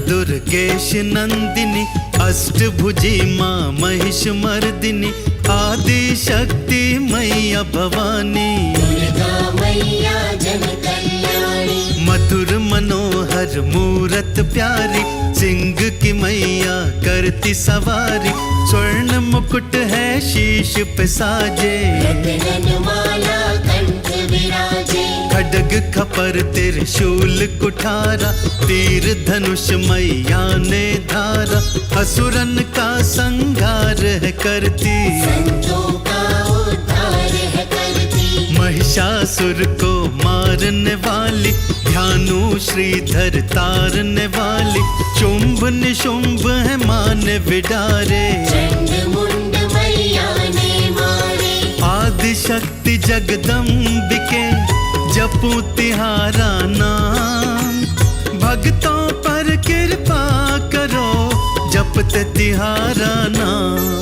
दुर्गेश नंदिनी, अष्टभुजी माँ महिष मर्दिनी, आदि शक्ति मैया भवानी, दुर्गा मैया जन कल्याणी, मधुर मनोहर मूरत प्यारी, सिंह की मैया करती सवारी, स्वर्ण मुकुट है शीश पे साजे, रत्न माला कंठ विराजे, खड्ग खपर त्रिशूल कुठारा, तीर धनुष मैया ने धारा, असुरन का संहार है करती, संतों का उद्धार है करती, महिषासुर को मारने वाली, ध्यानु श्रीधर तारने वाली, शुंभ निशुंभ है मान विडारे, चंड मुंड मैया ने मारे, आदि शक्ति जगदम्बिके, जपू तिहारा नाम, भक्तों पर कृपा करो, जपते तिहारा नाम।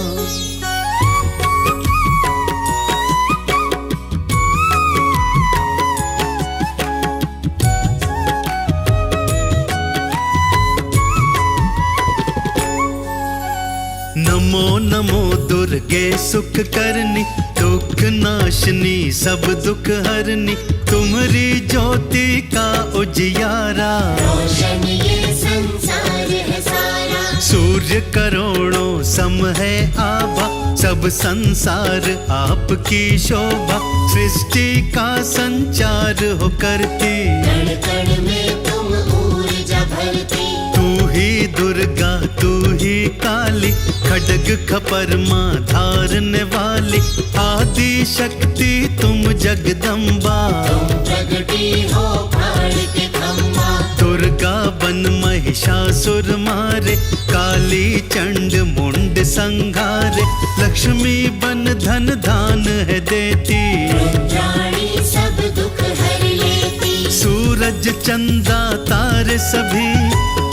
नमो नमो दुर्गे सुख करनी, दुख नाशनी सब दुख हरनी, तुम्हारी ज्योति का उजियारा, रोशन ये संसार है सारा, सूर्य करोड़ों सम है आभा, सब संसार आपकी शोभा, सृष्टि का संचार हो करती, कण कण में तुम ऊर्जा भरती, तू ही दुर्गा तू ही काली, खड्ग खपर माँ धारने वाली, आदि शक्ति तुम जगदम्बा, तुम प्रगटी हो प्राण के खम्बा, दुर्गा बन महिषासुर मारे, काली चंड मुंड संघारे, लक्ष्मी बन धन धान है देती, रुद्राणी सब दुख हर लेती, सूरज चंदा तारे सभी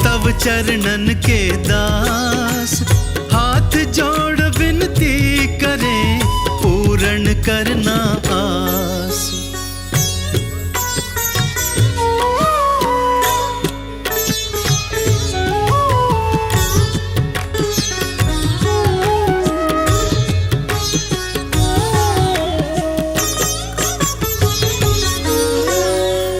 तव चरणन के दास, हाथ जोड़ विनती करें पूर्ण करना आस।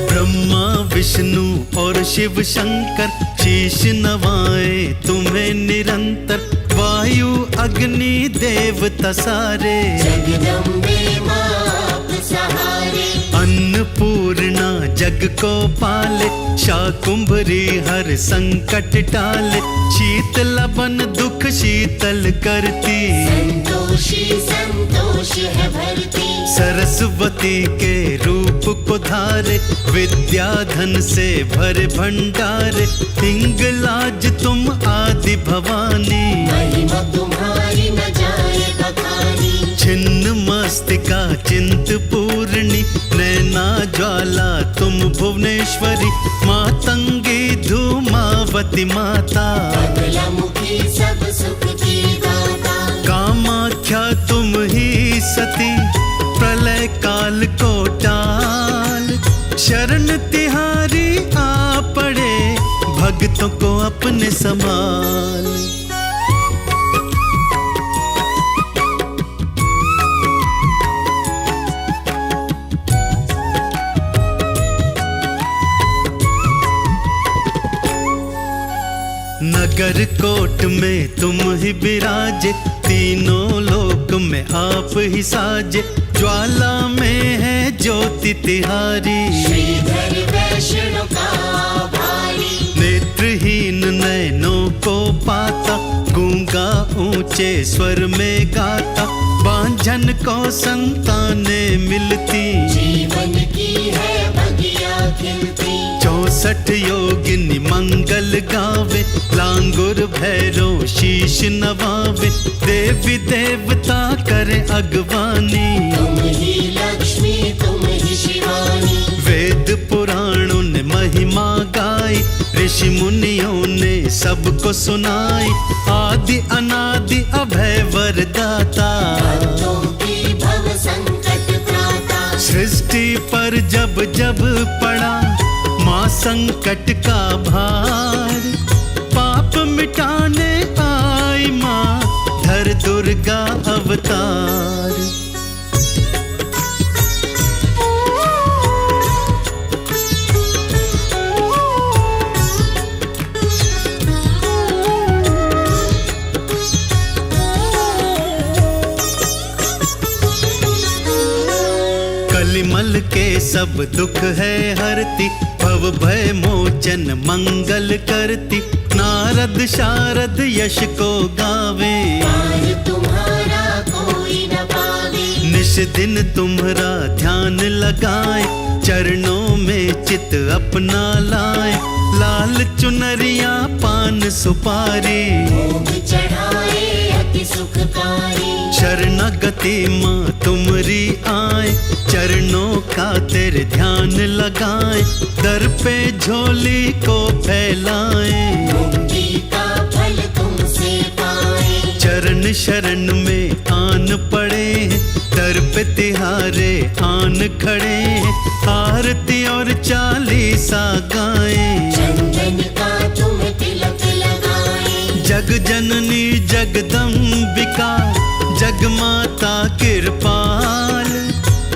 ब्रह्मा विष्णु और शिव शंकर, शीश नवाए तुम्हें निरंतर, वायु अग्नि देवता सारे, जगदम्बे माँ आप सहारे, अन्नपूर्णा जग को पाले, शाकुंभरी हर संकट टाले, शीतला बन दुख शीतल करती, संतोषी संतोष है भरती, सरस्वती के रूप को धारे, विद्या धन से भरे भंडारे, हिंगलाज तुम आदि भवानी, महिमा तुम्हारी न जाए बखानी, छिन्न मस्तिका चिंत पूर्णी, नैना ज्वाला तुम भुवनेश्वरी, मातंगी धूमावती माता, बगलामुखी सब सुख की दाता, कामाख्या तुम ही सती, प्रलय काल को टाल, शरण तिहारी आ पड़े, भक्तों को अपने संभाल। नगर कोट में तुम ही विराजे, तीनों लोक में आप ही साजे, ज्वाला में है ज्योति तिहारी, श्रीधर वैष्णव का भारी, नेत्रहीन नैनों को पाता, गूंगा ऊंचे स्वर में गाता, बांझन को संतानें मिलती, जीवन की है बगिया खिलती, 64 योगिनी मंगल गावे, लांगुर भैरव शीश नवावे, देवी देवता करे अगवानी, तुम ही लक्ष्मी तुम ही शिवानी, वेद पुराणों ने महिमा गाई, ऋषि मुनियों ने सबको सुनाई, आदि अनादि अभय वरदाता, भक्तों की भव संकट त्राता, सृष्टि पर जब जब पड़ा माँ संकट का भार, पाप मिटाने आई माँ, धर दुर्गा अवतार। कलिमल के सब दुख है हरती, भव भय मोचन मंगल करती। नारद शारद यश को गावे, पार तुम्हारा कोई न पावे। निश दिन तुम्हारा ध्यान लगाए, चरणों में चित अपना लाए। लाल चुनरिया पान सुपारी, भोग चढ़ाए अति सुखकारी। शरणागति माँ तुमरी आए, चरणों का तेरे ध्यान लगाए। दर पे झोली को फैलाए, मुक्ति का फल तुमसे पाए। चरण शरण में आन पड़े, दर पे तिहारे आन खड़े। आरती और चालीसा गाए, चंदन का तुम तिलक लगाए। जग जननी जगदम्बिका, जग माता कृपाल।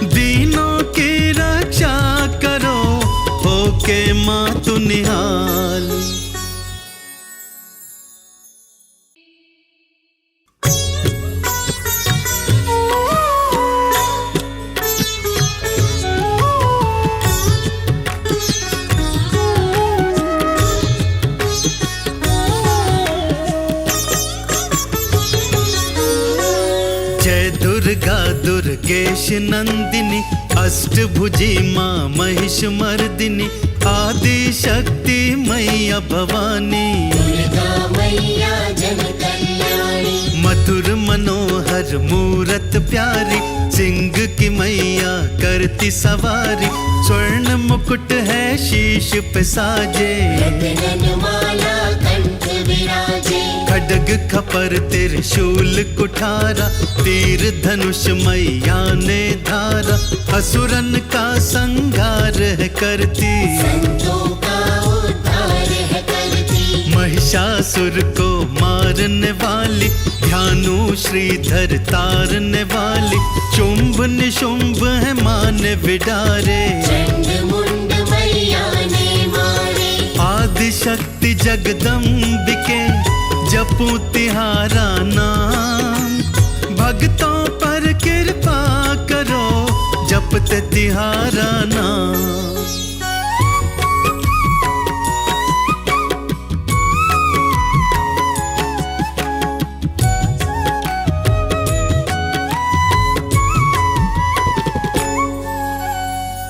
दीनों की रक्षा करो, होके माँ तू निहाल। जय दुर्गा दुर्गेश नंदिनी, अष्टभुजी माँ महिष मर्दिनी। आदि शक्ति मैया भवानी, दुर्गा मैया जन कल्याणी। मधुर मनोहर मूरत प्यारी, सिंह की मैया करती सवारी। स्वर्ण मुकुट है शीश पे साजे, रत्नन माला कंठ विराजे। खड्ग खपर त्रिशूल कुठारा, तीर धनुष मैया ने धारा। असुरन का संहार है करती, संतों का उद्धार है करती। महिषासुर को मारने वाली, ध्यानु श्रीधर तारने वाली। शुंभ निशुंभ है मान विडारे, चंड मुंड मैया ने मारे। आदि शक्ति जगदम्बिके, जपू तिहारा नाम। भक्तों पर कृपा करो, जपते तिहारा नाम।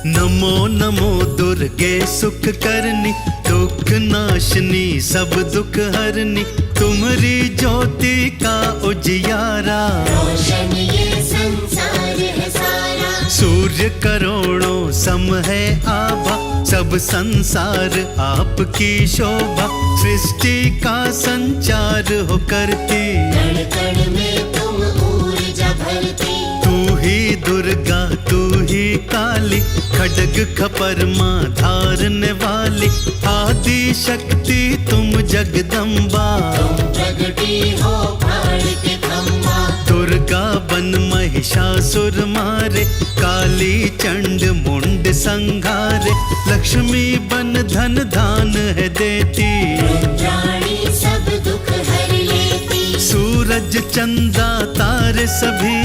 नमो नमो दुर्गे सुख करनी, दुख नाशनी सब दुख हरनी। तुम्हारी ज्योति का उजियारा, रोशन ये संसार है सारा। सूर्य करोड़ों सम है आभा, सब संसार आपकी शोभा। सृष्टि का संचार हो करती, कण कण में तुम ऊर्जा भरती। तू ही दुर्गा तू ही काली, खड्ग खपर माँ धारने वाली। आदि शक्ति तुम जगदम्बा, तुम प्रगटी हो प्राण के खम्बा। दुर्गा बन महिषासुर मारे, काली चंड मुंड संघारे। लक्ष्मी बन धन धान है देती, रुद्राणी सब दुख हर लेती। सूरज चंदा तारे सभी,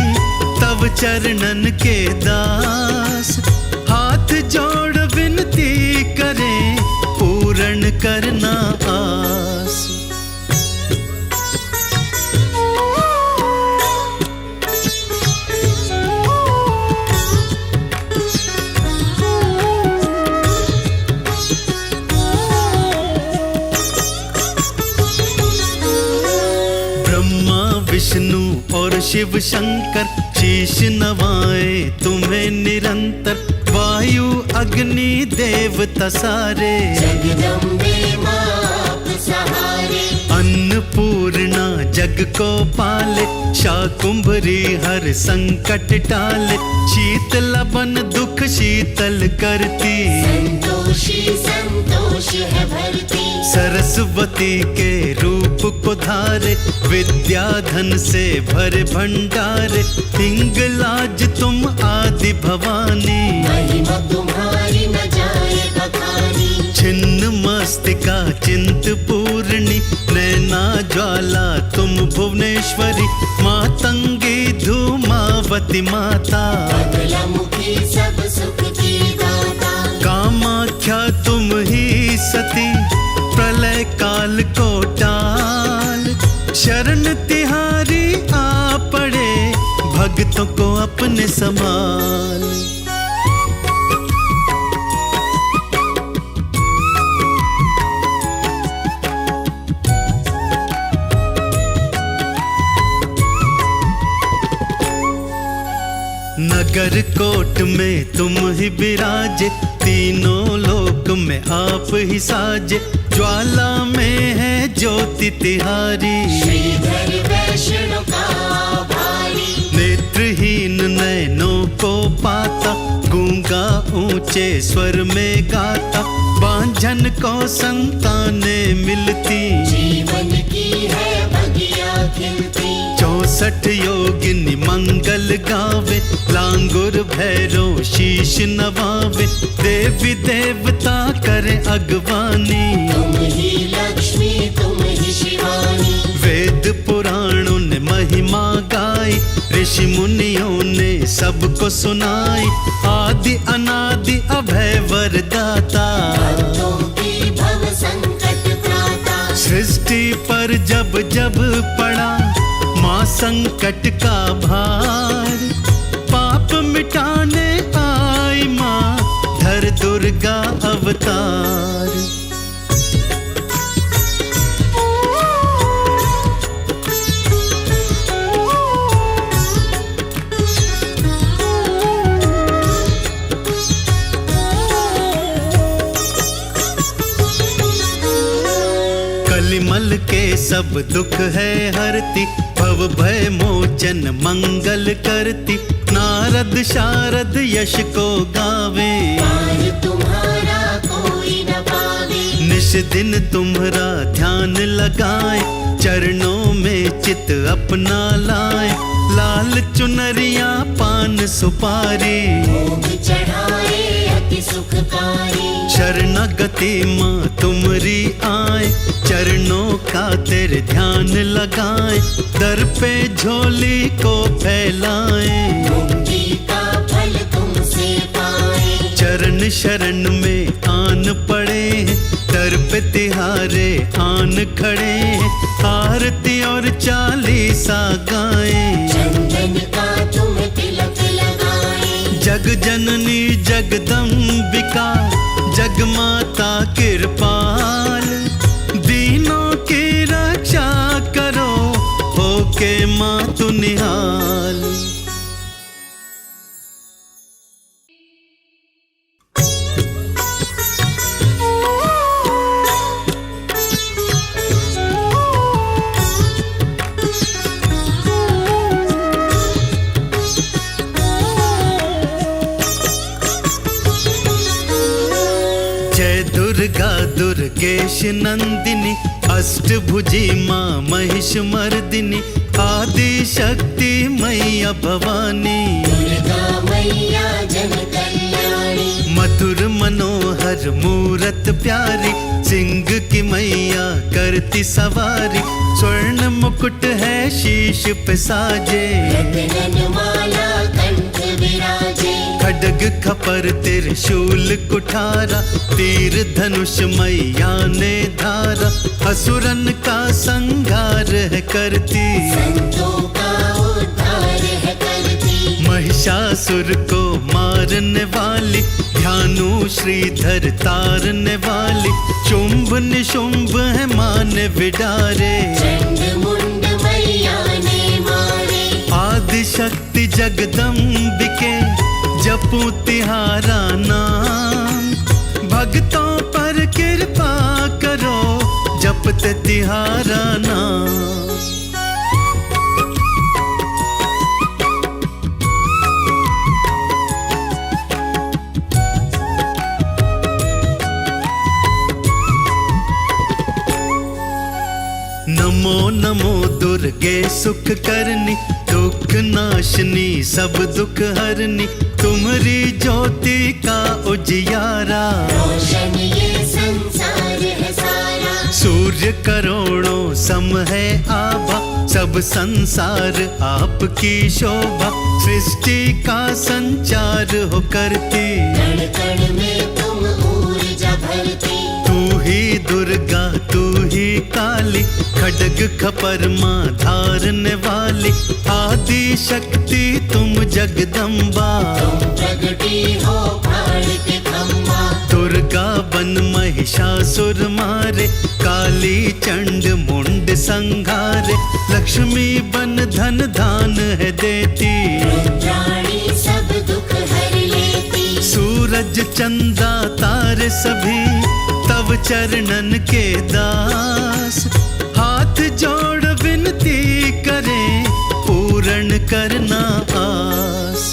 तव चरणन के दास। हाथ जोड़ विनती करें, पूर्ण करना आस। ब्रह्मा विष्णु और शिव शंकर, शीश नवाए तुम्हें निरंतर। वायु अग्नि देवता सारे, जगदम्बे माँ आप सहारे। अन्नपूर्णा जग को पाले, शाकुंभरी हर संकट टाले। शीतला बन दुख शीतल करती, संतों खुशी संतोष है भरती। सरस्वती के रूप को धारे, विद्या धन से भरे भंडारे, हिंगलाज तुम आदि भवानी। महिमा तुम्हारी न जाए बखानी। छिन्न मस्तिका चिंत पूर्णी, नैना ज्वाला तुम भुवनेश्वरी। मातंगी धूमावती माता, बगलामुखी सब सुख की दाता। कामाख्या तुम ही सती, प्रलय काल को टाल। शरण तिहारी आ पड़े, भक्तों को अपने संभाल। नगर कोट में तुम ही विराजे, तीनों लोक में आप ही साजे। ज्वाला में है ज्योति तिहारी, श्रीधर वैष्णव का भारी। नेत्रहीन नैनों को पाता, गूंगा ऊंचे स्वर में गाता। बांझन को संतानें मिलती, जीवन की है बगिया खिलती। 64 योगिनी मंगल गावे, लांगुर भैरो शीश नवावे। देवी देवता करे अगवानी, तुम ही लक्ष्मी तुम ही शिवानी। वेद पुराणों ने महिमा गाई, ऋषि मुनियों ने सबको सुनाई। आदि अनादि अभय वरदाता, भक्तों की भव संकट त्राता। सृष्टि पर जब जब पड़ा माँ संकट का भार। पाप मिटाने आई माँ, धर दुर्गा अवतार। कलिमल के सब दुख है हरती, भव भय मोचन मंगल करती। नारद शारद यश को गावे, पार तुम्हारा कोई न पावे। निश दिन तुम्हारा ध्यान लगाए, चरणों में चित अपना लाए। लाल चुनरिया पान सुपारी, भोग चढ़ाए अति सुखकारी। शरणागति माँ तुमरी आए, चरणों का तेरे ध्यान लगाए। दर पे झोली को फैलाए, मुक्ति का फल तुमसे पाए। चरण शरण में आन पड़े, दर पे तिहारे आन खड़े। आरती और चालीसा गाए, चंदन का तुम तिलक लगाए। जग जननी जगदम्बिका, जग माता कृपाल। दीनों की रक्षा करो, होके मातु निहाल। जय दुर्गा दुर्गेश नंदिनी, अष्टभुजी माँ महिष मर्दिनी। आदि शक्ति मैया भवानी, दुर्गा मैया जन कल्याणी। मधुर मनोहर मूरत प्यारी, सिंह की मैया करती सवारी। स्वर्ण मुकुट है शीश पे साजे, रत्न माला कंठ विराजे। खड्ग खपर त्रिशूल कुठारा, तीर धनुष मैया ने धारा। असुरन का संहार है करती, संतों का उद्धार है करती। महिषासुर को मारने वाली, ध्यानु श्रीधर तारने वाली। शुंभ निशुंभ है माने विडारे, चंड मुंड मैया ने मारे। आदि शक्ति जगदम्बिके, जपू तिहारा नाम। भक्तों पर कृपा करो, जपते तिहारा नाम। दुर्गे सुख करनी, दुख नाशनी सब दुख हरनी, तुम्हारी ज्योति का उजियारा। रोशन ये संसार है सारा, सूर्य करोड़ों सम है आभा, सब संसार आपकी शोभा। सृष्टि का संचार हो करती, कण कण में तुम ऊर्जा भरती। तू ही दुर्गा तू ही काली, खड्ग खपरमा धारने वाली। आदि शक्ति तुम जगदम्बा, तुम प्रगटी हो प्राण के खम्बा। दुर्गा बन महिषासुर मारे, काली चंड मुंड संघारे। लक्ष्मी बन धन धान है देती, रुद्राणी सब दुख हर लेती। सूरज चंदा तारे सभी तव चरणन के दास। हाथ जोड़ विनती करें पूर्ण करना आस।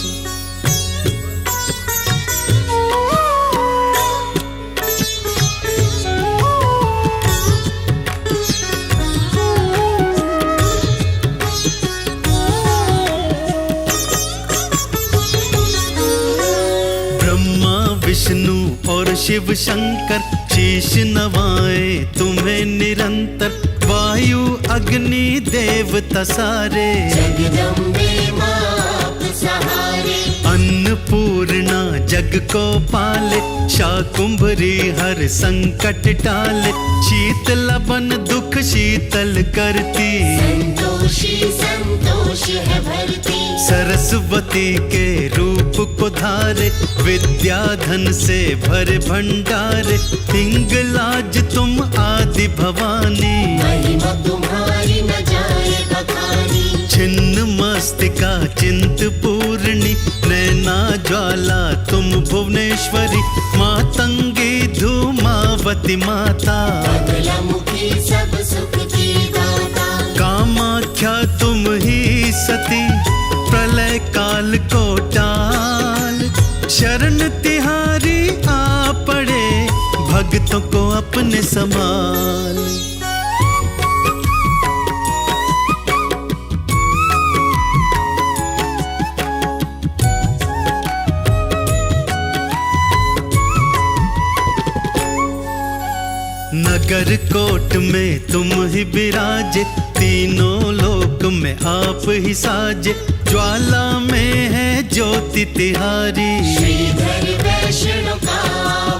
ब्रह्मा विष्णु और शिव शंकर, शीश नवाए तुम्हें निरंतर। वायु अग्नि देवता सारे, जगदम्बे मां आप सहारे। अन्नपूर्णा जग को पाले, शाकुंभरी हर संकट टाले। शीतल बन दुख शीतल करती, संतोषी संतोष है भरती। सरस्वती के रूप को धारे, विद्या धन से भरे भंडारे। हिंगलाज तुम आदि भवानी, महिमा तुम्हारी न जाए बखानी। छिन्न मस्तिका चिंत पूर्णी, नैना ज्वाला तुम भुवनेश्वरी। मातंगी धूमावती माता, बगलामुखी सब सुख की दाता। कामाख्या तुम ही सती, प्रलय काल को टाल। शरण तिहारी आ पड़े, भक्तों को अपने संभाल। नगर कोट में तुम ही विराजे, तीनों लोक में आप ही साजे। ज्वाला में है ज्योति तिहारी, श्रीधर वैष्णव का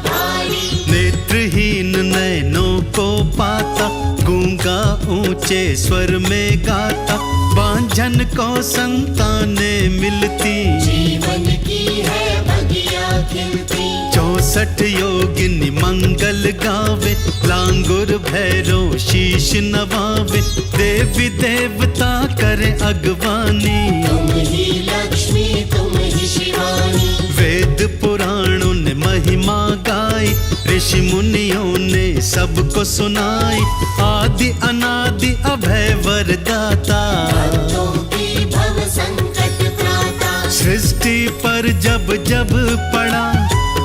भारी। नेत्रहीन नैनों को पाता, गूंगा ऊंचे स्वर में गाता। बांझन को संतानें मिलती, जीवन की है बगिया खिलती। 64 योगिनी मंगल गावे, लांगुर भैरव शीश नवावे। देवी देवता करे अगवानी, तुम ही लक्ष्मी तुम ही शिवानी। वेद पुराणों ने महिमा गाई, ऋषि मुनियों ने सबको सुनाई। आदि अनादि अभय वरदाता, भक्तों की भव संकट त्राता। सृष्टि पर जब जब पड़ा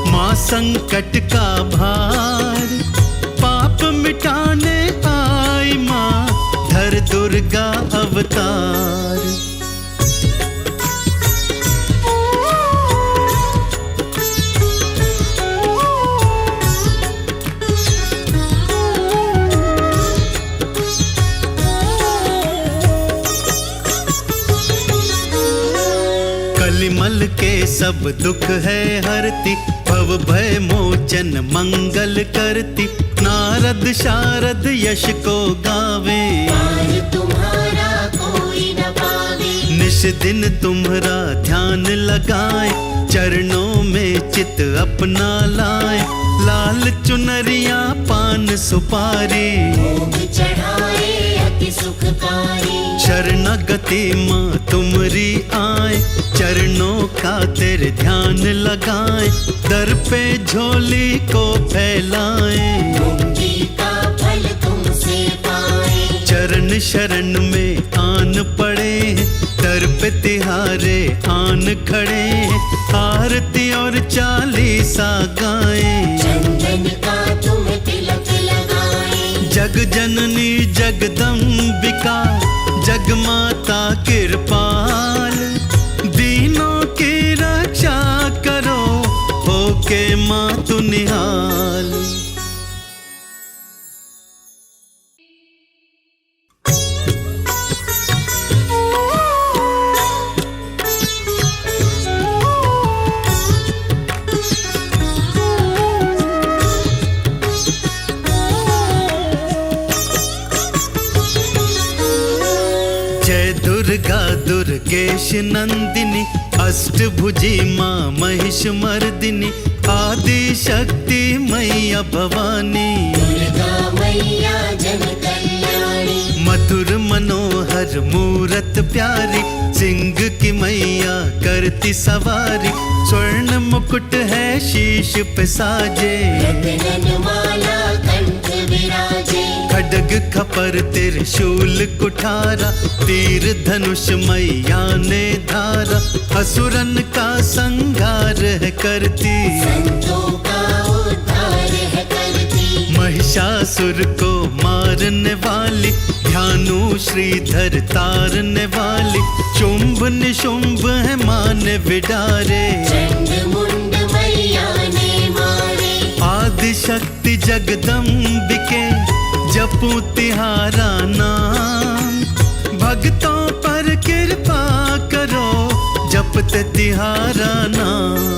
माँ संकट का भार। पाप मिटाने आई माँ, धर दुर्गा अवतार। कलिमल के सब दुख है हरती, भव भय मोचन मंगल करती। नारद शारद यश को गावे, पार तुम्हारा कोई न पावे। निश दिन तुम्हारा ध्यान लगाए, चरणों में चित अपना लाए। लाल चुनरिया पान सुपारी, भोग चढ़ाए अति सुखकारी। शरणागति माँ तुमरी आए, चरणों का तेरे ध्यान लगाए। दर पे झोली को फैलाए, मुक्ति का फल तुमसे पाए। चरण शरण में आन पड़े, दर पे तिहारे आन खड़े। आरती और चालीसा गाए, चंदन का तुम तिलक लगाए। जग जननी जगदम्बिका, जग जगमाता कृपाल, दीनों की रक्षा करो, होके माँ तू निहाल। जय दुर्गा दुर्गेश नंदिनी, अष्टभुजी माँ महिष मर्दिनी, आदि शक्ति मैया भवानी। दुर्गा मैया जन कल्याणी, मधुर मनोहर मूरत प्यारी, सिंह की मैया करती सवारी, स्वर्ण मुकुट है शीश पे साजे, रत्नन माला कंठ विराजे। खड्ग खपर त्रिशूल कुठारा, तीर धनुष मैया ने धारा, असुरन का संहार है करती, संतों का उद्धार है करती। महिषासुर को मारने वाली, ध्यानु श्रीधर तारने वाली, शुंभ निशुंभ है माने विडारे, चंड मुंड मैया ने मारे। आदि शक्ति जगदम्बिके, जपू तिहारा नाम, भक्तों पर कृपा करो, जपते तिहारा नाम।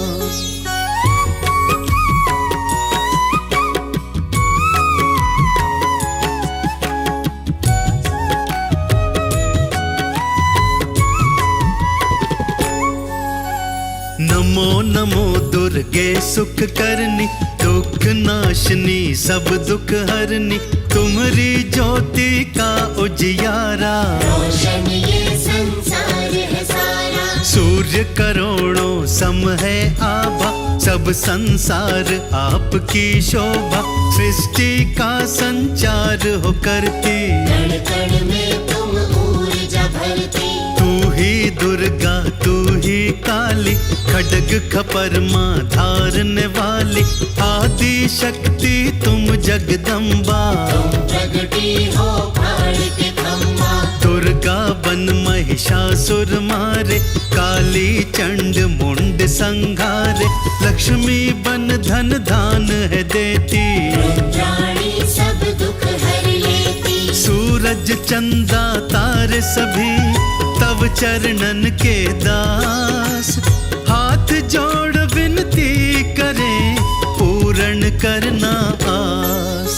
नमो नमो दुर्गे सुख करनी, दुख नाशनी सब दुख हरनी, तुम्हारी ज्योति का उजियारा, रोशन ये संसार है सारा। सूर्य करोड़ों सम है आभा, सब संसार आपकी शोभा, सृष्टि का संचार हो करती, कण कण में तुम ऊर्जा भरती। तू ही दुर्गा तू ही काली, खड्ग खपर माँ धारने वाली, आदि शक्ति तुम जगदम्बा, तुम प्रगटी हो प्राण के खम्बा। दुर्गा बन महिषासुर मारे, काली चंड मुंड संघारे, लक्ष्मी बन धन धान है देती, रुद्राणी सब दुख हर लेती। सूरज चंदा तारे सभी तव चरणन के दास, हाथ जोड़ विनती करें पूर्ण करना आस।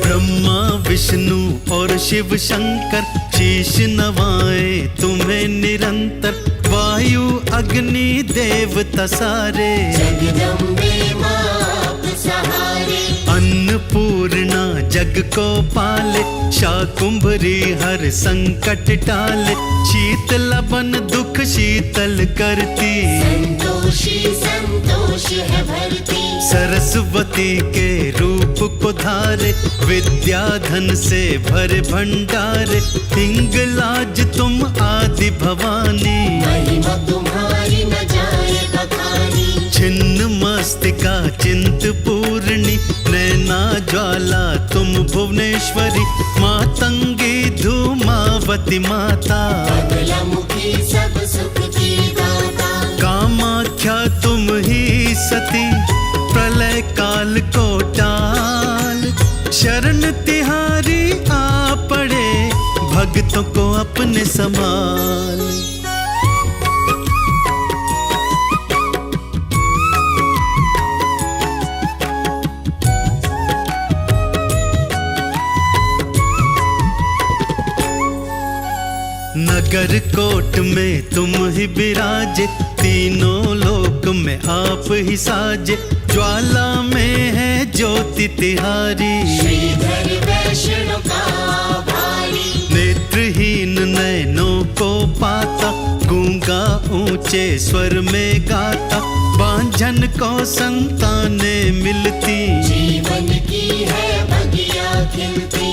ब्रह्मा विष्णु और शिव शंकर, शीश नवाए तुम्हें निरंतर, वायु अग्नि देवता सारे, जगदम्बे माँ आप सहारे। अन्नपूर्णा जग को पाले, शाकुंभरी हर संकट टाले, शीतला बन दुख शीतल करती, संतोषी संतोष है भरती। सरस्वती के रूप को धारे, विद्या धन से भरे भंडारे, हिंगलाज तुम आदि भवानी, महिमा तुम्हारी न जाए बखानी। छिन्न मस्तिका चिंत पूर्णी, नैना ज्वाला तुम भुवनेश्वरी, मातंगी धूमावती माता, बगलामुखी सब सुख की दाता। कामाख्या तुम ही सती, प्रलय काल को टाल, शरण तिहारी आ पड़े, भक्तों को अपने संभाल। नगर कोट में तुम ही विराजे, तीनों लोक में आप ही साजे, ज्वाला में है ज्योति तिहारी, श्रीधर वैष्णव का भारी। नेत्रहीन नैनों को पाता, गूंगा ऊंचे स्वर में गाता, बांझन को संतानें मिलती, जीवन की है बगिया खिलती।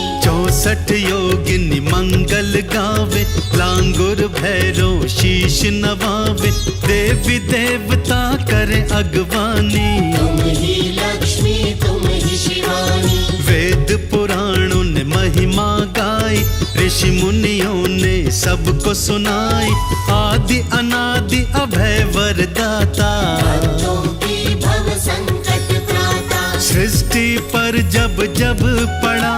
64 योगिनी मंगल गावे, लांगुर भैरो शीश नवावे, देवी देवता करे अगवानी। तुम ही लक्ष्मी तुम ही शिवानी, वेद पुराणों ने महिमा गाई, ऋषि मुनियों ने सबको सुनाई। आदि अनादि अभय वरदाता, भक्तों की भव संकट त्राता। सृष्टि पर जब जब पड़ा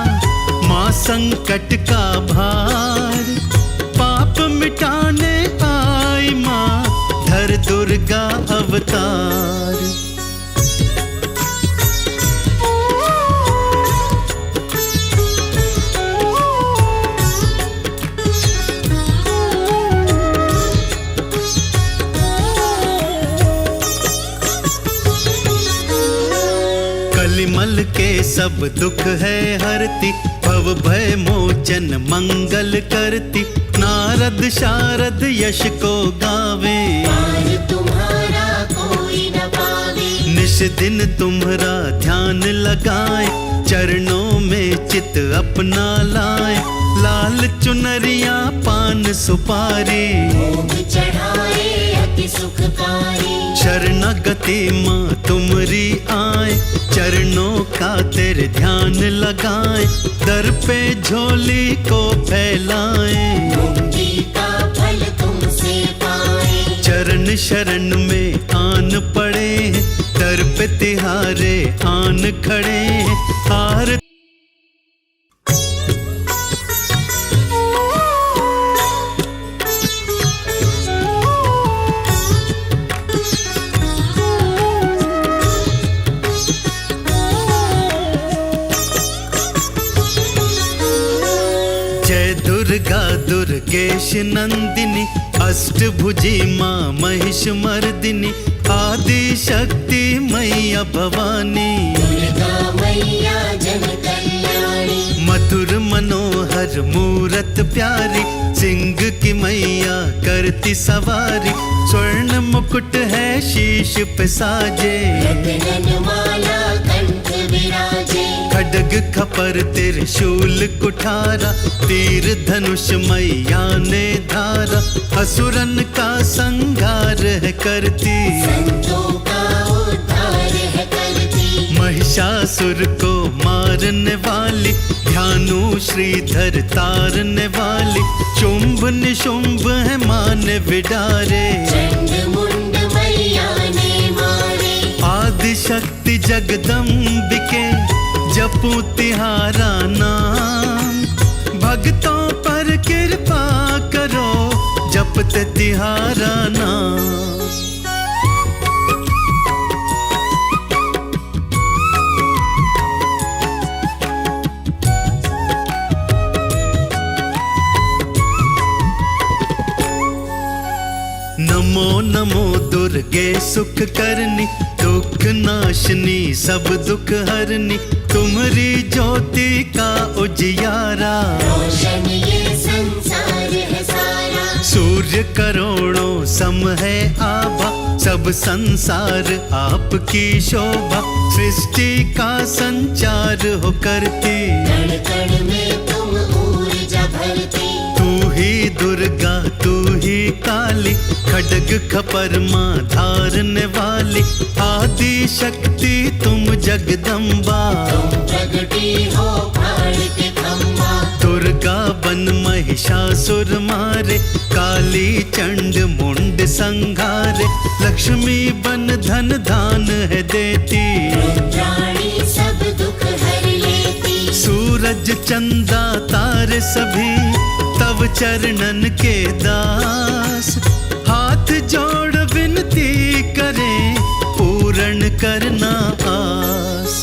माँ संकट का भार, पाप मिटाने आई माँ धर दुर्गा अवतार। कलिमल के सब दुख है हरती, भव भय मोचन मंगल करती। नारद शारद यश को गावे, पार तुम्हारा कोई न पावे। निश दिन तुम्हारा ध्यान लगाए, चरणों में चित अपना लाए। लाल चुनरिया पान सुपारी, भोग चढ़ाए अति सुखकारी। शरणागति माँ तुमरी आए, चरणों का तेरे ध्यान लगाए। दर पे झोली को फैलाए, मुक्ति का फल तुमसे पाए। चरण शरण में आन पड़े हैं, दर पे तिहारे आन खड़े हैं। आरती दुर्गा दुर्गेश नंदिनी, अष्टभुजी माँ महिष मर्दिनी। आदि शक्ति मैया भवानी, दुर्गा मैया जन कल्याणी। मधुर मनोहर मूरत प्यारी, सिंह की मैया करती सवारी। स्वर्ण मुकुट है शीश पे साजे, रत्न माला कंठ विराजे। खड्ग खपर त्रिशूल कुठारा, तीर धनुष मैया ने धारा। असुरन का संहार है करती, संतों का उद्धार है करती। महिषासुर को मारने वाली, ध्यानु श्रीधर तारने वाली। शुंभ निशुंभ है मान विडारे, चंड मुंड मैया ने मारे। आदि शक्ति जगदम्बिके, जपू तिहारा नाम। भक्तों पर कृपा करो, जपते तिहारा नाम। नमो नमो दुर्गे सुख करनी, दुख नाशनी सब दुख हरनी। तुम्हारी ज्योति का उजियारा, रोशन ये संसार है सारा। सूर्य करोड़ों सम है आभा, सब संसार आपकी शोभा। सृष्टि का संचार हो करती, कण कण में तुम ऊर्जा भरती। तू ही दुर्गा तू ही काली, खड्ग खपर माँ धारने वाली। आदि शक्ति तुम जगदम्बा, तुम प्रगटी हो प्राण के खम्बा। दुर्गा बन महिषासुर मारे, काली चंड मुंड संघारे। लक्ष्मी बन धन धान है देती, रुद्राणी सब दुख हर लेती। सूरज चंदा तारे सभी तव चरणन के दास। हाथ जोड़ विनती करें, पूर्ण करना आस।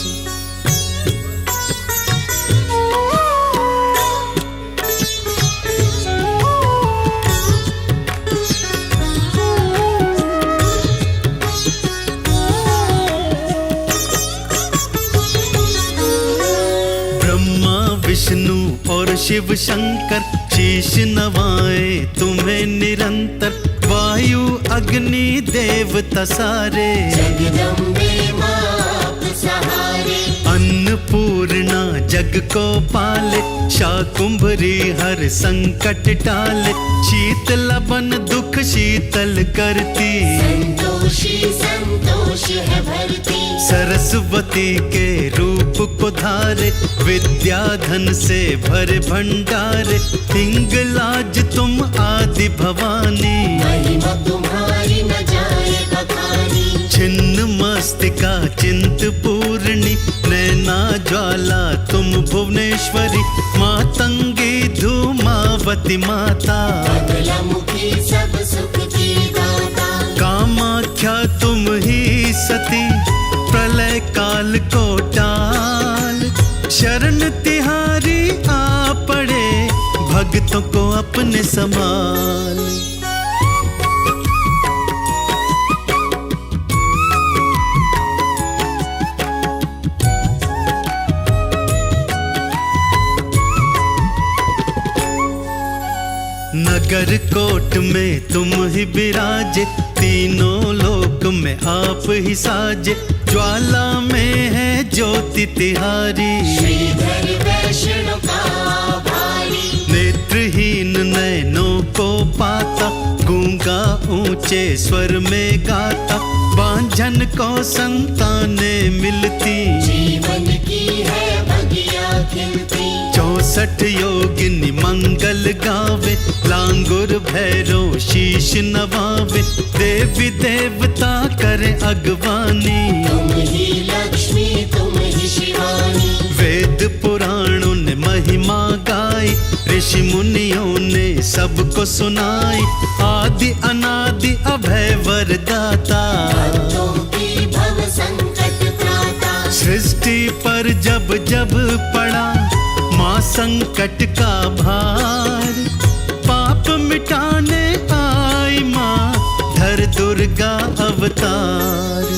ब्रह्मा विष्णु और शिव शंकर, शीश नवाए तुम्हें निरंतर। वायु अग्नि देवता सारे, जगदम्बे माँ आप सहारे। अन्नपूर्णा जग को पाले, शाकुंभरी हर संकट टाले, शीत लबन दुख शीतल करती, संतोषी संतोष है भरती। सरस्वती के रूप को धारे, विद्या धन से भरे भंडारे, हिंगलाज तुम आदि भवानी, महिमा तुम्हारी न जाए बखानी। छिन्न मस्तिका चिंत पूर्णी, नैना ज्वाला तुम भुवनेश्वरी, मातंगी धूमावती माता, बगलामुखी सब सुख की दाता। कामाख्या तुम ही सती, प्रलय काल को टाल, शरण तिहारी आ पड़े, भक्तों को अपने संभाल। नगर कोट में तुम ही विराजे, तीनों लोक में आप ही साजे, ज्वाला में है ज्योति तिहारी, श्रीधर वैष्णव का भारी। नेत्रहीन नैनों को पाता, गूंगा ऊंचे स्वर में गाता, बांझन को संतानें मिलती, जीवन की है बगिया खिलती। 64 योगिनी मंगल गावे, लांगुर भैरव शीश नवावे, देवी देवता करे अगवानी, तुम ही लक्ष्मी तुम ही शिवानी। वेद पुराणों ने महिमा गाई, ऋषि मुनियों ने सबको सुनाई, आदि अनादि अभय वरदाता, भक्तों की भव संकट त्राता। सृष्टि पर जब जब पड़ा माँ संकट का भार, पाप मिटाने आई माँ धर दुर्गा अवतार।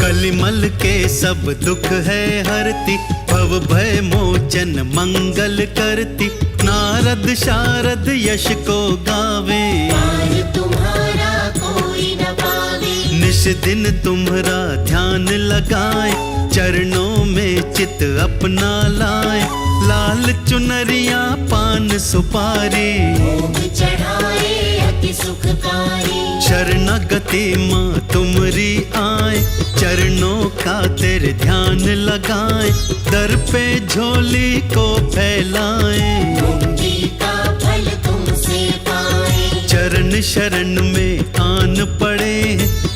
कलिमल के सब दुख है हरती, भव भय मोचन मंगल करती, नारद शारद यश को गावे, पार तुम्हारा कोई न पावे। निश दिन तुम्हारा ध्यान लगाए, चरणों में चित अपना लाए, लाल चुनरिया पान सुपारी, भोग चढ़ाए अति सुखकारी। शरणागति माँ तुमरी आए, चरणों का तेरे ध्यान लगाए, दर पे झोली को फैलाए, मुक्ति का फल तुमसे पाए। चरण शरण में आन पड़े,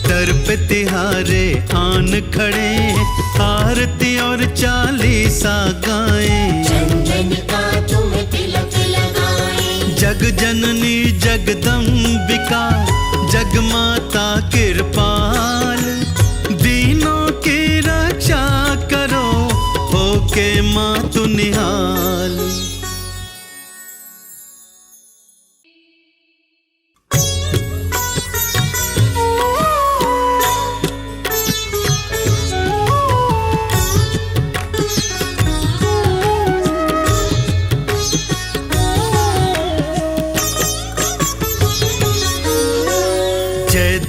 दर पे तिहारे आन खड़े, आरती और चालीसा गाए, चंदन का तुम तिलक लगाए। जग जननी जगदम्बिका, जग माता कृपाल, दीनों की रक्षा करो, होके माँ तू निहाल।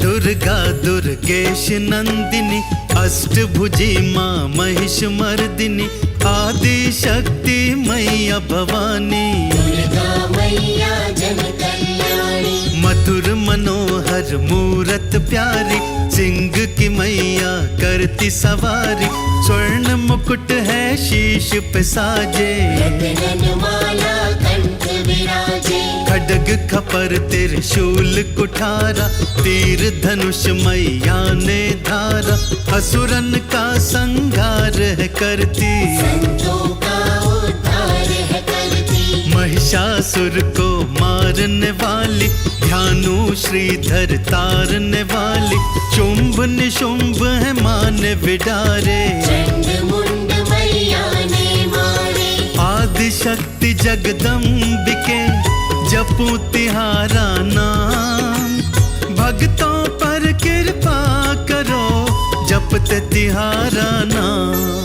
दुर्गा दुर्गेश नंदिनी, अष्टभुजी माँ महिष मर्दिनी, आदि शक्ति मैया भवानी, दुर्गा मैया जन कल्याणी। मधुर मनोहर मूरत प्यारी, सिंह की मैया करती सवारी, स्वर्ण मुकुट है शीश पे साजे, रत्न माला कंठ विराजे। खड्ग खपर त्रिशूल कुठारा, तीर धनुष मैया ने धारा, असुरन का संहार है करती, संतों का उद्धार है करती। महिषासुर को मारने वाली, ध्यानु श्रीधर तारने वाली, शुंभ निशुंभ है माने विडारे, चंड मुंड मैया ने मारे। आदि शक्ति जगदम्बिके, जपू तिहारा नाम, भक्तों पर कृपा करो, जपते तिहारा नाम।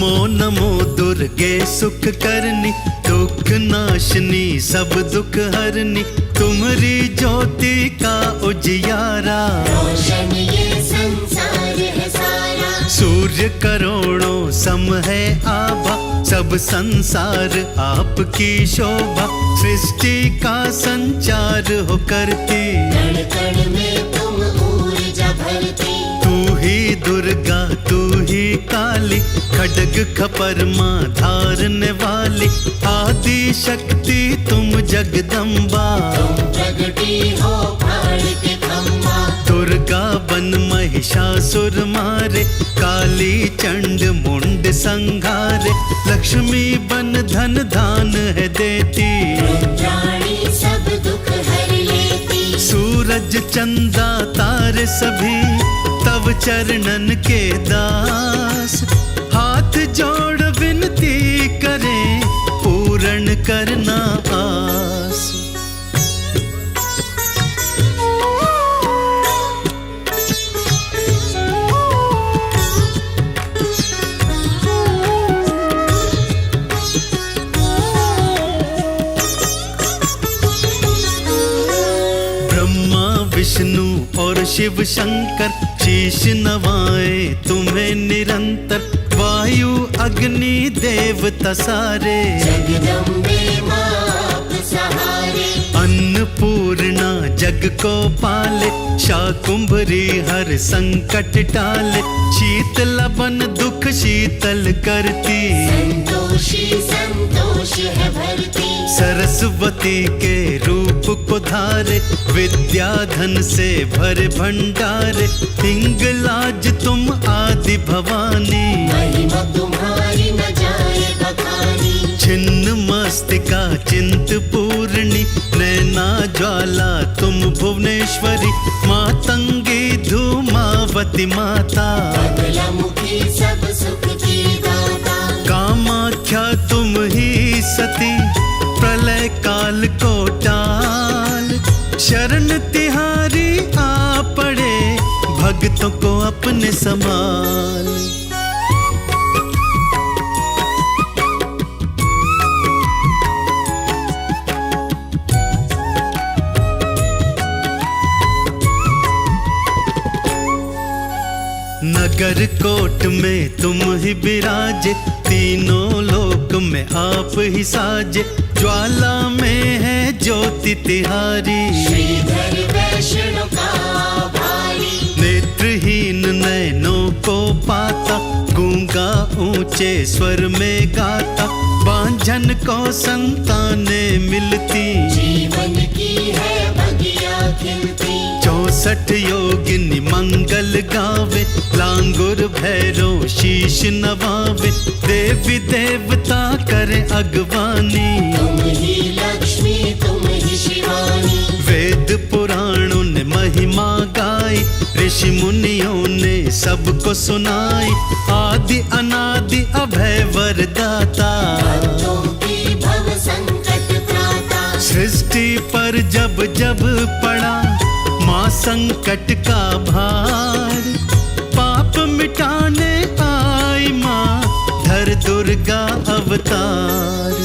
नमो नमो दुर्गे सुख करनी, दुख नाशनी सब दुख हरनी, तुम्हारी ज्योति का उजियारा। रोशन ये संसार है सारा, सूर्य करोड़ों सम है आभा, सब संसार आपकी शोभा, सृष्टि का संचार हो करती। कण कण में तुम ऊर्जा भरती, तू ही दुर्गा तू ही काली, खड्ग खपरमा धारने वाली, आदि शक्ति तुम जगदम्बा। तुम प्रगटी हो प्राण के खम्बा, दुर्गा बन महिषासुर मारे, काली चंड मुंड संघारे, लक्ष्मी बन धन धान है देती। रुद्राणी सब दुख हर लेती, सूरज चंदा तारे सभी तव चरणन के दास, हाथ जोड़ विनती करें पूर्ण करना आस। ब्रह्मा विष्णु और शिव शंकर, शीश नवाए तुम्हें निरंतर, वायु अग्नि देवता सारे, जगदम्बे माँ आप सहारे। अन्नपूर्णा जग को पाले, शाकुंभरी हर संकट टाले, शीतला बन दुख शीतल करती। संतोषी संतोष है भरती, सरस्वती के रूप को धारे, विद्या धन से भरे भंडारे, हिंगलाज तुम आदि भवानी। महिमा तुम्हारी न जाए बखानी, छिन्न मस्तिका चिंत पूर्णी, नैना ज्वाला तुम भुवनेश्वरी, मातंगी धूमावती माता। बगलामुखी सब सुख की दाता, कामाख्या तुम ही सती, प्रलय काल को टाल, शरण तिहारी आ पड़े, भक्तों को अपने संभाल। नगर कोट में तुम ही विराजे, तीनों लोक में आप ही साजे, ज्वाला में है ज्योति तिहारी। श्रीधर वैष्णव का भारी, नेत्रहीन नैनों को पाता, गूंगा ऊंचे स्वर में गाता, बांझन को संतानें मिलती। जीवन की है बगिया खिलती, 64 योगिनी मंगल गावे, लांगुर भैरव शीश नवावे, देवी देवता करे अगवानी। तुम ही लक्ष्मी तुम ही शिवानी, वेद पुराणों ने महिमा गाई, ऋषि मुनियों ने सबको सुनाई, आदि अनादि अभय वरदाता। भक्तों की भव संकट त्राता, सृष्टि पर जब जब पड़ा माँ संकट का भार, पाप मिटाने आई माँ धर दुर्गा अवतार।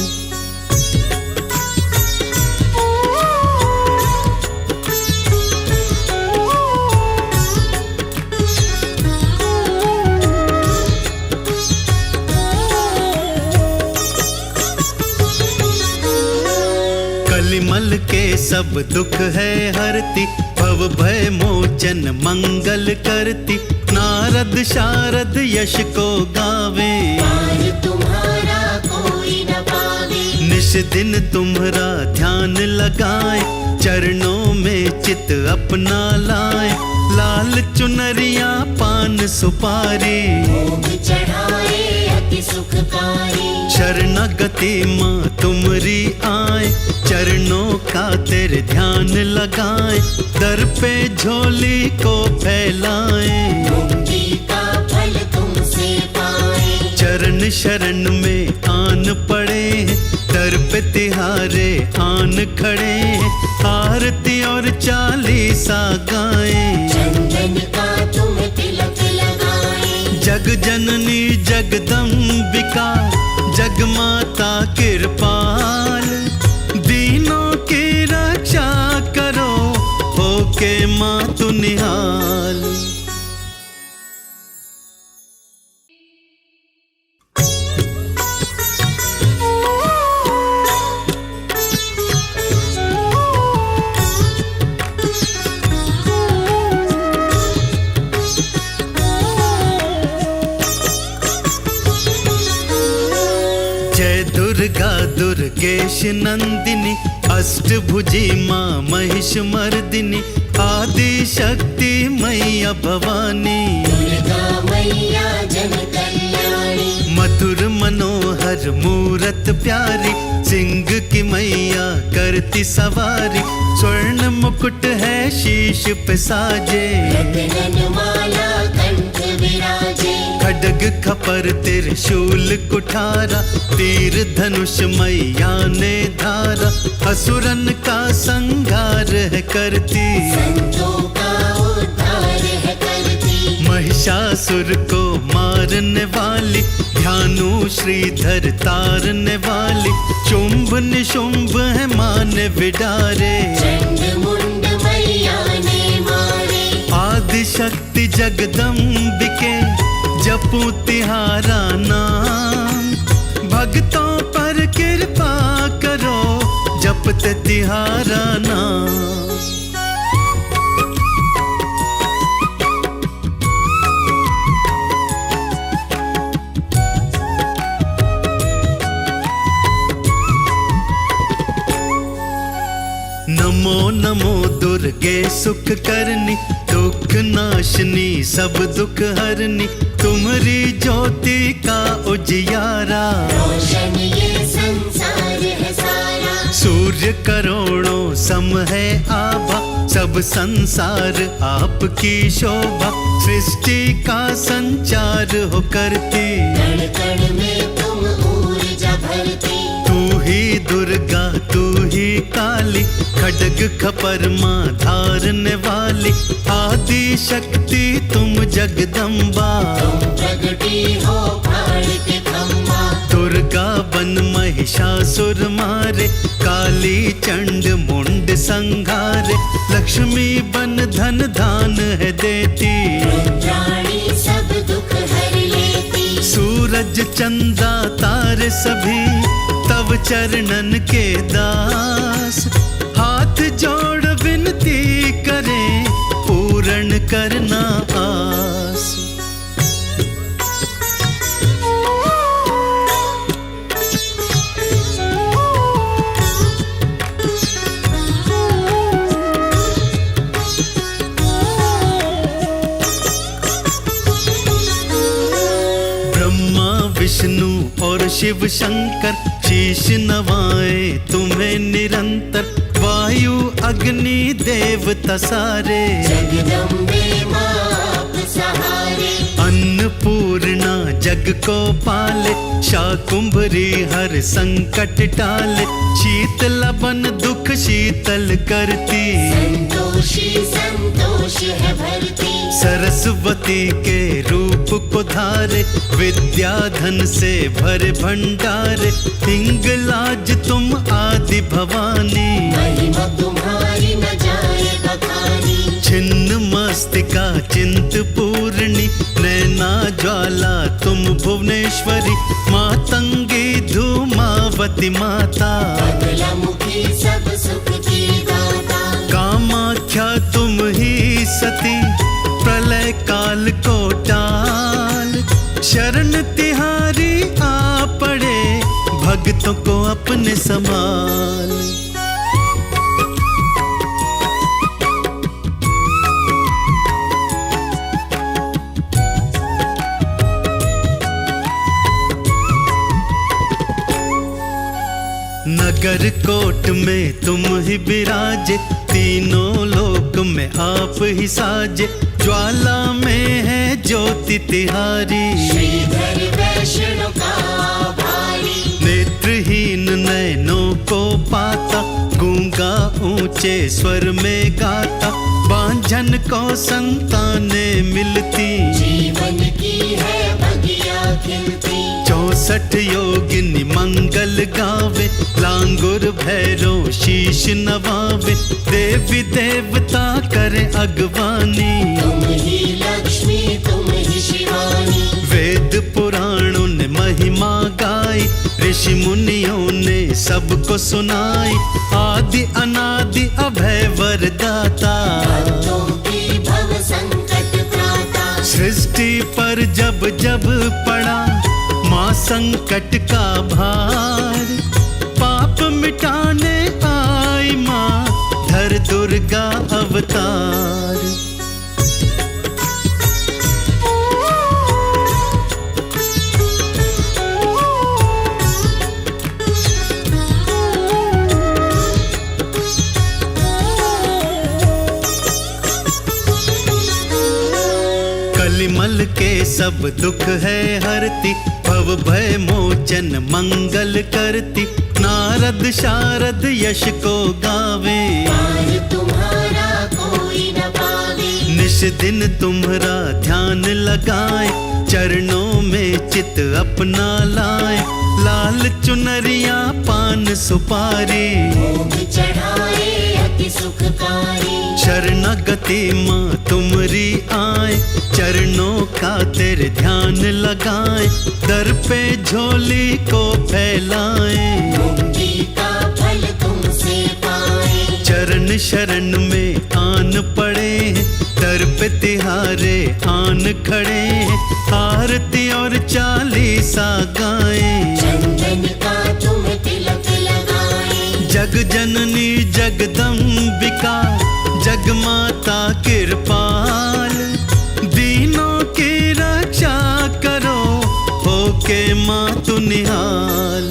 कलिमल के सब दुख है हरती, भव भय मोचन मंगल करती, नारद शारद यश को गावे, पार तुम्हारा कोई न पावे। निश दिन तुम्हारा ध्यान लगाए, चरणों में चित अपना लाए, लाल चुनरिया पान सुपारी, भोग चढ़ाए अति सुखकारी। शरणागति माँ तुमरी आए, चरणों का तेरे ध्यान लगाए, दर पे झोली को फैलाए, मुक्ति का फल तुमसे पाए। चरण शरण में आन पड़े, दर पे तिहारे आन खड़े, आरती और चालीसा गाए, चंदन का तुम तिलक लगाए। जग जननी जगदम्बिका जगमाता कृपाल, दीनों की रक्षा करो होके माँ तू निहाल। दुर्गा दुर्गेश नंदिनी अष्टभुजी माँ महिष मर्दिनी, आदि शक्ति मैया भवानी, दुर्गा मैया जन कल्याणी, मधुर मनोहर मूरत प्यारी, सिंह की मैया करती सवारी, स्वर्ण मुकुट है शीश पे साजे, रत्न माला कंठ विराजे, खड्ग खपर त्रिशूल कुठारा, तीर धनुष मैया ने धारा, असुरन का संहार है करती, संतों का उद्धार है करती, महिषासुर को मारने वाली, ध्यानु श्रीधर तारने वाली, शुंभ निशुंभ है मान विडारे, चंड मुंड मैया ने मारे, आदि शक्ति जगदम्बिके जपू तिहारा नाम, भक्तों पर कृपा करो जपते तिहारा नाम। नमो नमो दुर्गे सुख करनी, दुख नाशनी सब दुख हरनी, तुम्हारी ज्योति का उजियारा, रोशन ये संसार है सारा, सूर्य करोड़ों सम है आभा, सब संसार आपकी शोभा, सृष्टि का संचार हो करती, कण कण में तुम ऊर्जा भरती, तू ही दुर्गा तू ही काली, खड्ग खपर माँ धारने वाली, आदि शक्ति तुम जगदम्बा, तुम प्रगटी हो प्राण के खम्बा, दुर्गा बन महिषासुर मारे, काली चंड मुंड संघारे, लक्ष्मी बन धन धान है देती, रुद्राणी सब दुख हर लेती, सूरज चंदा तारे सभी तव चरणन के दास, हाथ जोड़ विनती करें पूर्ण करना आस। ब्रह्मा विष्णु और शिव शंकर शीश नवाए तुम्हें निरंतर, वायु अग्नि देवता सारे, जगदम्बे माँ आप सहारे, अन्नपूर्णा जग को पाले, शाकुंभरी हर संकट टाले, शीतला बन दुख शीतल करती, संतोषी संतोष है भरती, सरस्वती के रूप को धारे, विद्या धन से भरे भंडारे, हिंगलाज तुम आदि भवानी, महिमा तुम्हारी न जाए बखानी, छिन्न मस्तिका चिंत पूर्णी, नैना ज्वाला तुम भुवनेश्वरी, मातंगी धूमावती माता, बगलामुखी सब सुख की दाता, कामाख्या तुम ही सती, प्रलय काल को टाल, शरण तिहारी आ पड़े, भक्तों को अपने संभाल। नगर कोट में तुम ही विराजे, तीनों लोक में आप ही साजे, ज्वाला में है ज्योति तिहारी, श्रीधर वैष्णव का भारी, नेत्रहीन नैनों को पाता, गूंगा ऊंचे स्वर में गाता, बांझन को संतानें मिलती, जीवन की है बगिया खिलती। 64 योगिनी मंगल गावे, लांगुर भैरो शीश नवावे, देवी देवता करे अगवानी। तुम ही लक्ष्मी तुम ही शिवानी, वेद पुराणों ने महिमा गाई, ऋषि मुनियों ने सबको सुनाई। आदि अनादि अभय वरदाता, भक्तों की भव संकट त्राता। सृष्टि पर जब जब पड़ा माँ संकट का भार, पाप मिटाने आई माँ धर दुर्गा अवतार। कलिमल के सब दुख है हरती, भव भय मोचन मंगल करती। नारद शारद यश को गावे, पार तुम्हारा कोई न पावे। निश दिन तुम्हारा ध्यान लगाए, चरणों में चित अपना लाए। लाल चुनरिया पान सुपारी, भोग चढ़ाए अति सुखकारी। शरणागति माँ तुमरी आए, चरणों का तेरे ध्यान लगाए। दर पे झोली को फैलाए, मुक्ति का फल तुमसे पाए। चरण शरण में आन पड़े हैं, दर पे तिहारे आन खड़े हैं। आरती और चालीसा गाएं, चंदन का तुम तिलक लगाए। जग जननी जगदम्बिका, जग माता कृपाल। दीनों की रक्षा करो, होके माँ तू निहाल।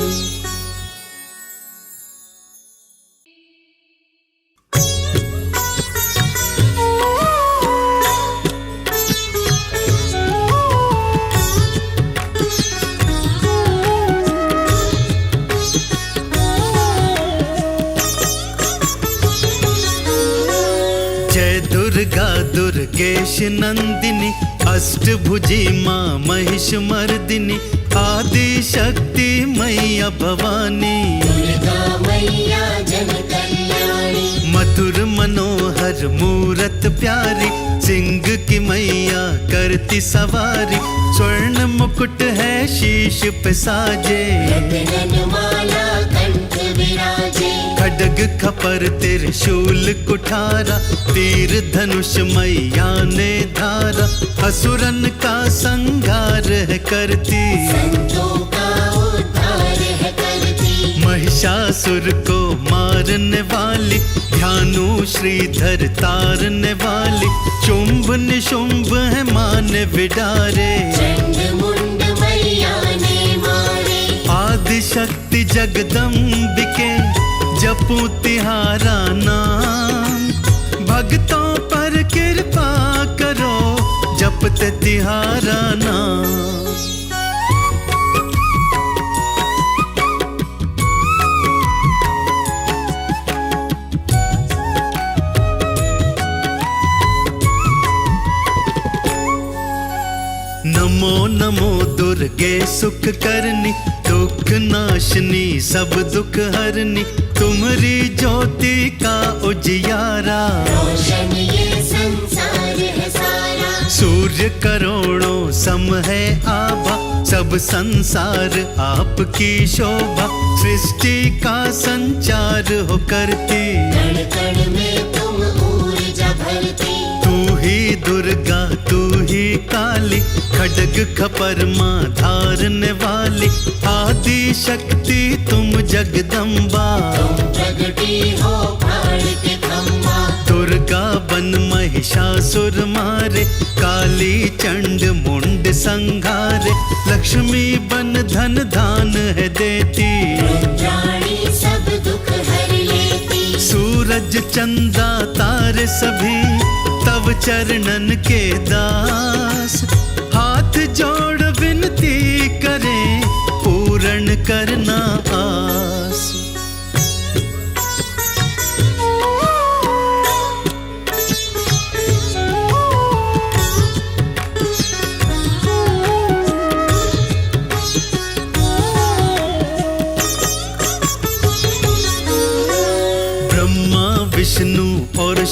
जय दुर्गा दुर्गेश नंदिनी, अष्टभुजी माँ महिष मर्दिनी। आदि शक्ति मैया भवानी, दुर्गा मैया जन कल्याणी। मधुर मनोहर मूरत प्यारी, सिंह की मैया करती सवारी। स्वर्ण मुकुट है शीश पे साजे, रत्न माला कंठ विराजे। खड्ग खपर त्रिशूल कुठारा, तीर धनुष मैया ने धारा। असुरन का संहार है करती, संतों का उद्धार है करती। महिषासुर को मारने वाली, ध्यानु श्रीधर तारने वाली। शुंभ निशुंभ है मान विडारे, चंड मुंड मैया ने मारे। आदि शक्ति जगदम्बिके, जपू तिहारा नाम। भक्तों पर कृपा करो, जपते तिहारा नाम। नमो नमो दुर्गे सुख करनी, दुख नाशनी सब दुख हरनी। तुम्हारी ज्योति का उजियारा, रोशन ये संसार है सारा। सूर्य करोड़ों सम है आभा, सब संसार आपकी शोभा। सृष्टि का संचार हो करती, कण कण में तुम ऊर्जा भरती। तू ही दुर्गा तू ही काली, खड्ग खपर माँ धारने वाली। आदि शक्ति तुम जगदम्बा, तुम प्रगटी हो प्राण के खम्बा। दुर्गा बन महिषासुर मारे, काली चंड मुंड संघारे। लक्ष्मी बन धन धान है देती, रुद्राणी सब दुख हर लेती। सूरज चंद्रा तारे सभी, तव चरणन के दास। हाथ जोड़ विनती करें, पूर्ण करना आस।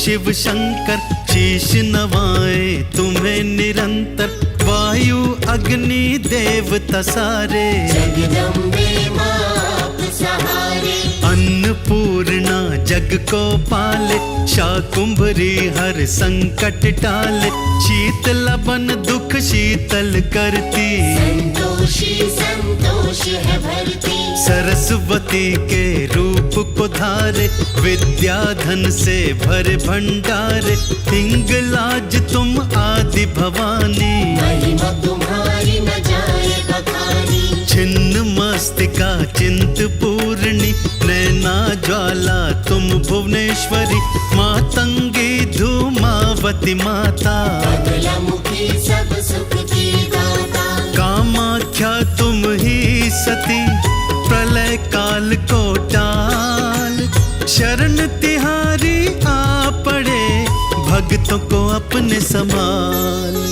शिव शंकर शीश नवाए तुम्हें निरंतर। वायु अग्नि देवता सारे जगदम्बे माँ आप सहारे। अन्नपूर्णा जग को पाले, शाकुंभरी हर संकट टाले। शीतला बन दुख शीतल करती, संतोषी संतोष है भरती। सरस्वती के रूप को धारे, विद्या धन से भरे भंडारे। हिंगलाज तुम आदि भवानी, महिमा तुम्हारी न जाए बखानी। छिन्न मस्तिका चिंत पूर्णी, नैना ज्वाला तुम भुवनेश्वरी। मातंगी धूमावती माता, बगलामुखी सब सुख की दाता। कामाख्या तुम ही सती, प्रलय काल को टाल। शरण तिहारी आ पड़े, भक्तों को अपने संभाल।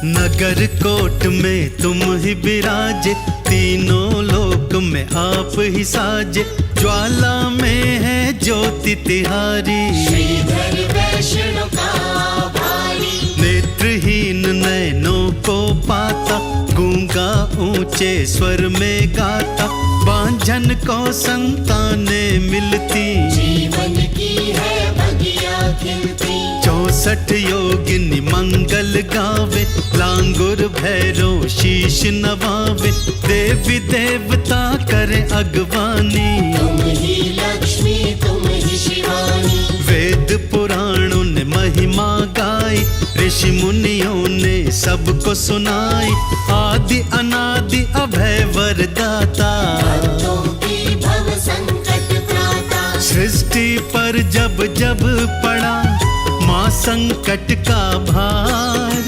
नगर कोट में तुम ही विराजे, तीनों लोक में आप ही साजे। ज्वाला में है ज्योति तिहारी, श्रीधर वैष्णव का भारी। नेत्रहीन नैनों को पाता, गूंगा ऊंचे स्वर में गाता। बांझन को संतानें मिलती, जीवन की है बगिया खिलती। 64 योगिनी मंगल गावे, लांगुर भैरो शीश नवावे। देवी देवता करे अगवानी, तुम ही लक्ष्मी तुम ही शिवानी। वेद पुराणों ने महिमा गाई, ऋषि मुनियों ने सबको सुनाई। आदि अनादि अभय वरदाता, भक्तों की भव संकट त्राता। सृष्टि पर जब जब पड़ा माँ संकट का भार।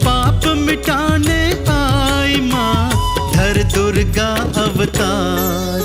पाप मिटाने आई माँ, धर दुर्गा अवतार।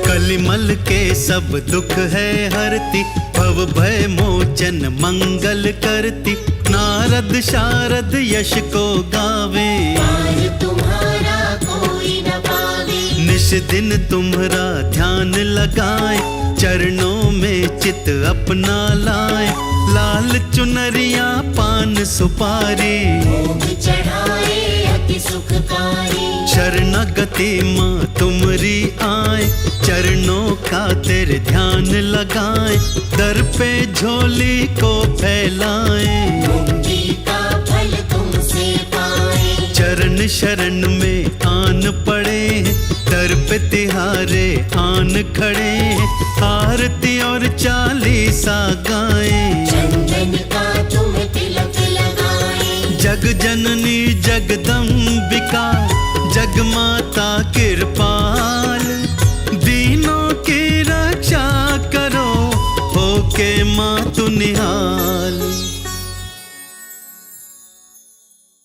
कलिमल के सब दुख है हरती, भव भय मोचन मंगल करती। नारद शारद यश को गावे, पार तुम्हारा कोई न पावे। निश दिन तुम्हारा ध्यान लगाए, चरणों में चित अपना लाए। लाल चुनरिया पान सुपारी, भोग चढ़ाए अति सुखकारी। शरणागति माँ तुमरी आए, चरणों का तेरे ध्यान लगाए। दर पे झोली को फैलाए, मुक्ति का फल तुमसे पाए। चरण शरण में आन पड़े, दर पे तिहारे आन खड़े। आरती और चालीसा गाए, चंदन का तुम तिलक लगाए। जग जननी जगदम्बिका, जग माता कृपाल। दीनों की रक्षा करो, होके माँ तू निहाल।